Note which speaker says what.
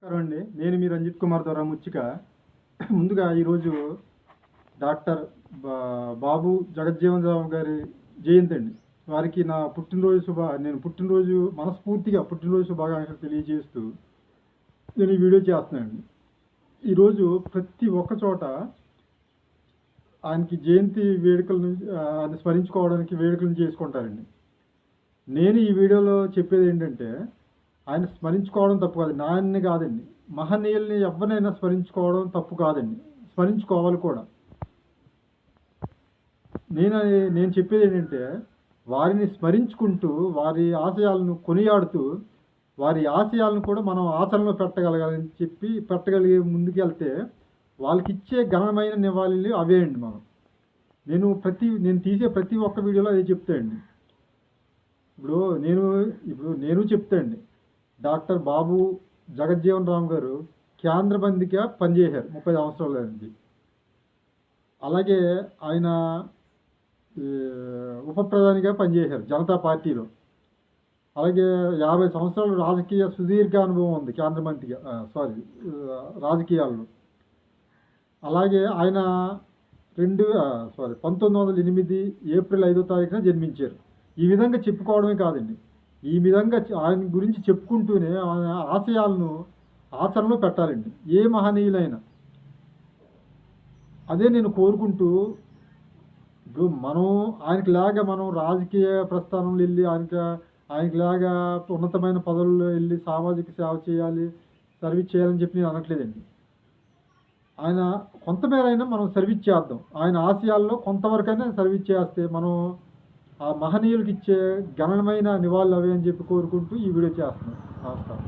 Speaker 1: నమస్కారం అండి. నేను మీ రంజిత్ కుమార్ ద్వారా ముచ్చిక. ముందుగా ఈరోజు డాక్టర్ బాబు జగజ్జీవన్ రామ్ గారి జయంతి అండి. వారికి నా పుట్టినరోజు మనస్ఫూర్తిగా పుట్టినరోజు శుభాకాంక్షలు తెలియజేస్తూ నేను ఈ వీడియో చేస్తున్నానండి. ఈరోజు ప్రతి ఒక్క చోట ఆయనకి జయంతి వేడుకలను ఆయన స్మరించుకోవడానికి వేడుకలను చేసుకుంటారండి. నేను ఈ వీడియోలో చెప్పేది ఏంటంటే, ఆయన స్మరించుకోవడం తప్పు కాదు, నాయన్ని కాదండి, మహనీయుల్ని ఎవరినైనా స్మరించుకోవడం తప్పు కాదండి, స్మరించుకోవాలి కూడా. నేను చెప్పేది ఏంటంటే, వారిని స్మరించుకుంటూ వారి ఆశయాలను కొనియాడుతూ వారి ఆశయాలను కూడా మనం ఆచరణలో పెట్టగలగాలని పెట్టగలిగే ముందుకెళ్తే వాళ్ళకి ఇచ్చే ఘనమైన నివాళులు అవే అండి. నేను తీసే ప్రతి ఒక్క వీడియోలో అదే చెప్తాయండి. నేను చెప్తాండి, డాక్టర్ బాబు జగజ్జీవన్ రామ్ గారు కేంద్ర బందిగా పనిచేశారు 30 సంవత్సరాల నుంచి. అలాగే ఆయన ఉప ప్రధానిగా పనిచేశారు జనతా పార్టీలో. అలాగే 50 సంవత్సరాలు రాజకీయ సుదీర్ఘ అనుభవం ఉంది కేంద్ర మంత్రిగా రాజకీయాల్లో. అలాగే ఆయన 1908 ఏప్రిల్ 5వ తారీఖున జన్మించారు. ఈ విధంగా చెప్పుకోవడమే కాదండి, ఈ విధంగా ఆయన గురించి చెప్పుకుంటూనే ఆయన ఆశయాలను ఆచరణలో పెట్టాలండి ఏ మహనీయులైనా. అదే నేను కోరుకుంటూ, ఇప్పుడు మనం రాజకీయ ప్రస్థానంలో వెళ్ళి ఆయనకిలాగా ఉన్నతమైన పదవుల్లో వెళ్ళి సామాజిక సేవ చేయాలి, సర్వీస్ చేయాలని చెప్పి నేను అనట్లేదండి. ఆయన కొంతమేరైనా మనం సర్వీస్ చేద్దాం, ఆయన ఆశయాల్లో కొంతవరకైనా సర్వీస్ చేస్తే మనం ఆ మహనీయులకి ఇచ్చే ఘనమైన నివాళులు అవే అని చెప్పి కోరుకుంటూ ఈ వీడియో చేస్తున్నాను. నమస్కారం.